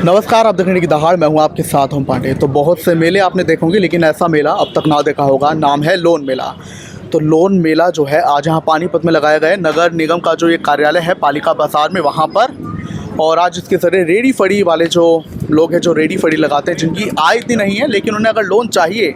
नमस्कार, आप देख रहे हैं की दहाड़। मैं हूं आपके साथ हम पांडे। तो बहुत से मेले आपने देखे होंगे, लेकिन ऐसा मेला अब तक ना देखा होगा। नाम है लोन मेला। तो लोन मेला जो है आज यहाँ पानीपत में लगाया गया है। नगर निगम का जो ये कार्यालय है पालिका बाजार में, वहाँ पर। और आज इसके जरिए रेडी फड़ी वाले जो लोग हैं, जो रेडी फड़ी लगाते हैं, जिनकी आय इतनी नहीं है, लेकिन उन्हें अगर लोन चाहिए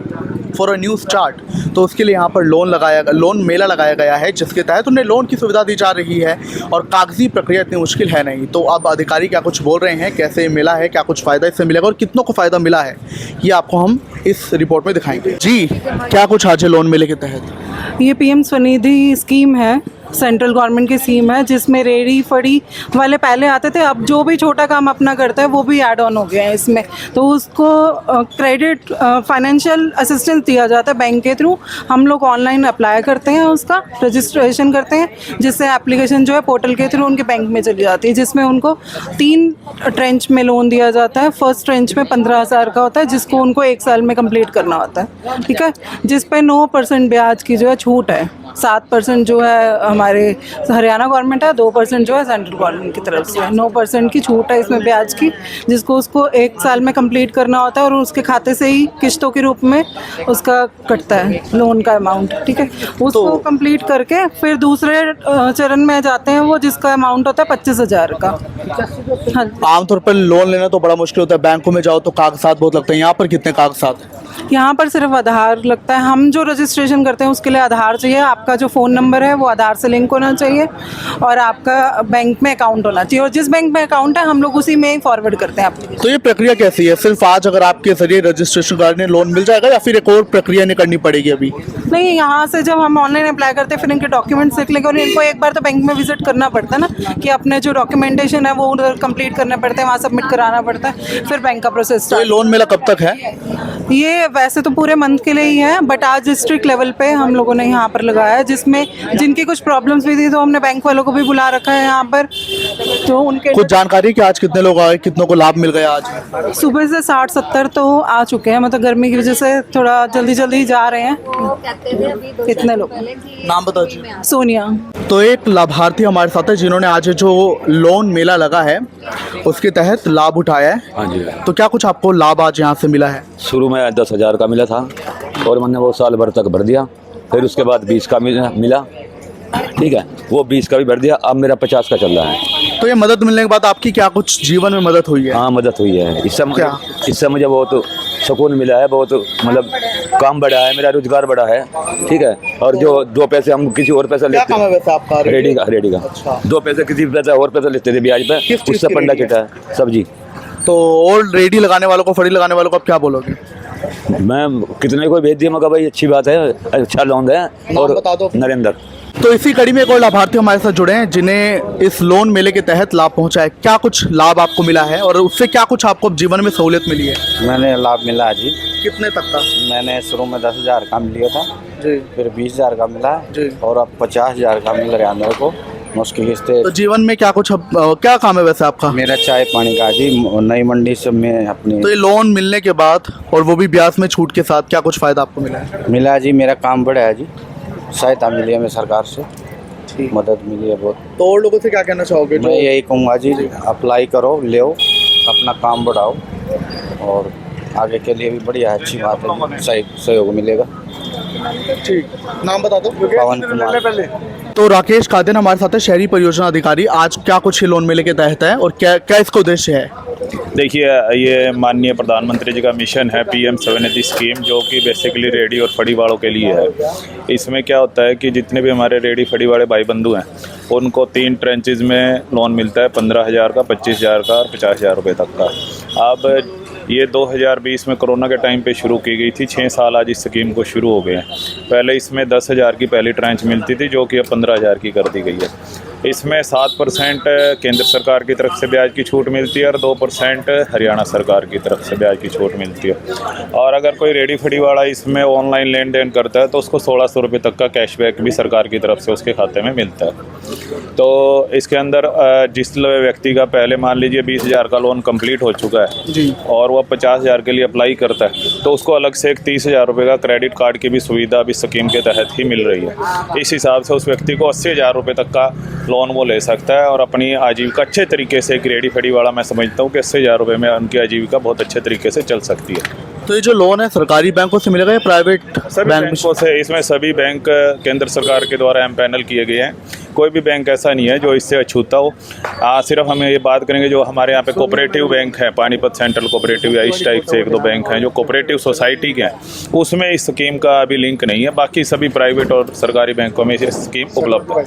फॉर अ न्यू स्टार्ट, तो उसके लिए यहाँ पर लोन मेला लगाया गया है, जिसके तहत उन्हें लोन की सुविधा दी जा रही है। और कागजी प्रक्रिया इतनी मुश्किल है नहीं। तो अब अधिकारी क्या कुछ बोल रहे हैं, कैसे ये मेला है, क्या कुछ फ़ायदा इससे मिलेगा और कितनों को फ़ायदा मिला है, ये आपको हम इस रिपोर्ट में दिखाएंगे। जी, क्या कुछ आज है लोन मेले के तहत? ये पीएम स्वनिधि स्कीम है, सेंट्रल गवर्नमेंट की स्कीम है, जिसमें रेडी फड़ी वाले पहले आते थे। अब जो भी छोटा काम अपना करता है वो भी ऐड ऑन हो गया है इसमें। तो उसको क्रेडिट फाइनेंशियल असिस्टेंस दिया जाता है बैंक के थ्रू। हम लोग ऑनलाइन अप्लाई करते हैं, उसका रजिस्ट्रेशन करते हैं, जिससे एप्लीकेशन जो है पोर्टल के थ्रू उनके बैंक में चली जाती है, जिसमें उनको 3 ट्रेंच में लोन दिया जाता है। फर्स्ट ट्रेंच में 15,000 का होता है, जिसको उनको 1 साल में कंप्लीट करना होता है, ठीक है। जिस पे 9% ब्याज की जो है छूट है। 7% जो है हमारे हरियाणा गवर्नमेंट है, 2% जो है सेंट्रल गवर्नमेंट की तरफ से। 9% की छूट है इसमें ब्याज की, जिसको उसको 1 साल में कंप्लीट करना होता है और उसके खाते से ही किस्तों के रूप में उसका कटता है लोन का अमाउंट, ठीक है। उसको कंप्लीट करके फिर दूसरे चरण में जाते हैं वो, जिसका अमाउंट होता है 25,000 का। हाँ, आमतौर पर लोन लेना तो बड़ा मुश्किल होता है। बैंकों में जाओ तो कागजात बहुत लगते हैं। यहाँ पर कितने कागजात हैं? यहाँ पर सिर्फ आधार लगता है। हम जो रजिस्ट्रेशन करते हैं उसके लिए आधार चाहिए। आपका जो फ़ोन नंबर है वो आधार से लिंक होना चाहिए और आपका बैंक में अकाउंट होना चाहिए। और जिस बैंक में अकाउंट है हम लोग उसी में ही फॉरवर्ड करते हैं आपको। तो ये प्रक्रिया कैसी है? सिर्फ आज अगर आपके जरिए रजिस्ट्रेशन करने लोन मिल जाएगा, या फिर एक और प्रक्रिया नहीं करनी पड़ेगी अभी? नहीं, यहाँ से जब हम ऑनलाइन अप्लाई करते हैं फिर इनके डॉक्यूमेंट्स देख लेंगे और इनको एक बार तो बैंक में विजिट करना पड़ता है ना, कि अपने जो डॉक्यूमेंटेशन है वो उधर कंप्लीट करने पड़ते हैं, वहाँ सबमिट कराना पड़ता है, फिर बैंक का प्रोसेस। तो ये लोन मेला कब तक है? ये वैसे तो पूरे मंथ के लिए ही है, बट आज डिस्ट्रिक्ट लेवल पे हम लोगों ने यहाँ पर लगाया है, जिसमें जिनकी कुछ प्रॉब्लम्स भी थी तो हमने बैंक वालों को भी बुला रखा है यहाँ पर। तो उनके कुछ जानकारी कि आज कितने लोग आए, कितनों को लाभ मिल गया? आज सुबह से 60-70 तो आ चुके हैं, मतलब गर्मी की वजह से थोड़ा जल्दी जा रहे हैं इतने लोग। नाम बता दीजिए। सोनिया। तो एक लाभार्थी हमारे साथ है, जिन्होंने आज जो लोन मेला लगा है उसके तहत लाभ उठाया है। हाँ जी। तो क्या कुछ आपको लाभ आज यहाँ से मिला है? शुरू में 10,000 का मिला था और मैंने वो साल भर तक भर दिया। फिर उसके बाद 20 का मिला, ठीक है, वो 20 का भी भर दिया। अब मेरा 50 का चल रहा है। तो ये मदद मिलने के बाद आपकी क्या कुछ जीवन में मदद हुई है? हाँ, मदद हुई है। इससे मुझे बहुत सुकून मिला है, बहुत मतलब काम बढ़ा है, मेरा रोजगार बढ़ा है, ठीक है। और जो 2 पैसे हम किसी और पैसा लेते काम है वैसे आपका? रेडी का। अच्छा। 2 पैसे किसी पैसा और पैसा लेते थे ब्याज पे, उससे पंडा चिटा है सब्जी। तो और रेडी लगाने वालों को, फड़ी लगाने वालों को आप क्या बोलोगे? मैं कितने को भेज दिया, मैं कहा भाई अच्छी बात है, अच्छा लोन है। और बता दो। नरेंद्र। तो इसी कड़ी में एक और लाभार्थी हमारे साथ जुड़े हैं, जिन्हें इस लोन मेले के तहत लाभ पहुंचा है। क्या कुछ लाभ आपको मिला है और उससे क्या कुछ आपको जीवन में सहूलियत मिली है? मैंने लाभ मिला जी। कितने तक का? मैंने शुरू में 10,000 का लिया था जी, फिर 20,000 का मिला जी, और अब 50,000 का मिल रहा है मेरे को। उसकी किस्तें। तो जीवन में क्या कुछ क्या काम है वैसे आपका? मेरा चाय पानी का जी, नई मंडी से मैं अपनी। तो ये लोन मिलने के बाद और वो भी ब्याज में छूट के साथ, क्या कुछ फायदा आपको मिला है? मिला जी, मेरा काम बढ़ा है जी, सहायता मिली है हमें सरकार से, मदद मिली है बहुत। तो और लोगों से क्या कहना चाहोगे? मैं यही कहूँगा जी, अप्लाई करो, ले अपना काम बढ़ाओ और आगे के लिए भी बढ़िया है, अच्छी बात है, सहयोग मिलेगा। ठीक, नाम बता दो। पवन कुमार। तो राकेश कादिन हमारे साथ है, शहरी परियोजना अधिकारी। आज क्या कुछ ये लोन मेले के तहत है और क्या क्या इसका उद्देश्य है? देखिए, ये माननीय प्रधानमंत्री जी का मिशन है पीएम स्वनिधि स्कीम, जो कि बेसिकली रेडी और फड़ी वालों के लिए है। इसमें क्या होता है कि जितने भी हमारे रेडी फड़ी वाले भाई बंधु हैं उनको 3 ट्रेंचेज में लोन मिलता है, 15,000 का, 25,000 का और 50,000 रुपये तक का। अब ये 2020 में कोरोना के टाइम पे शुरू की गई थी। 6 साल आज इस स्कीम को शुरू हो गए हैं। पहले इसमें 10,000 की पहली ट्रांच मिलती थी, जो कि अब 15,000 की कर दी गई है। इसमें 7% केंद्र सरकार की तरफ से ब्याज की छूट मिलती है और 2% हरियाणा सरकार की तरफ से ब्याज की छूट मिलती है। और अगर कोई रेडी फड़ी वाला इसमें ऑनलाइन लेन देन करता है तो उसको 1,600 रुपये तक का कैशबैक भी सरकार की तरफ से उसके खाते में मिलता है। तो इसके अंदर जिस व्यक्ति का पहले मान लीजिए 20,000 का लोन कंप्लीट हो चुका है जी, और वह 50,000 के लिए अप्लाई करता है, तो उसको अलग से एक 30,000 रुपये का क्रेडिट कार्ड की भी सुविधा अभी स्कीम के तहत ही मिल रही है। इस हिसाब से उस व्यक्ति को 80,000 रुपये तक का लोन वो ले सकता है और अपनी आजीविका अच्छे तरीके से, एक रेडी फड़ी वाला मैं समझता हूँ कि 80,000 रुपये में उनकी आजीविका बहुत अच्छे तरीके से चल सकती है। तो ये जो लोन है सरकारी बैंकों से मिलेगा या प्राइवेट सभी बैंक बैंकों से, इसमें सभी बैंक केंद्र सरकार के द्वारा एमपैनल किए गए हैं। कोई भी बैंक ऐसा नहीं है जो इससे अछूता हो। सिर्फ हम ये बात करेंगे जो हमारे यहाँ पे कोऑपरेटिव बैंक है, पानीपत सेंट्रल कोऑपरेटिव या इस टाइप से 1-2 बैंक हैं जो कोऑपरेटिव सोसाइटी के हैं, उसमें इस स्कीम का अभी लिंक नहीं है। बाकी सभी प्राइवेट और सरकारी बैंकों में ये स्कीम उपलब्ध है।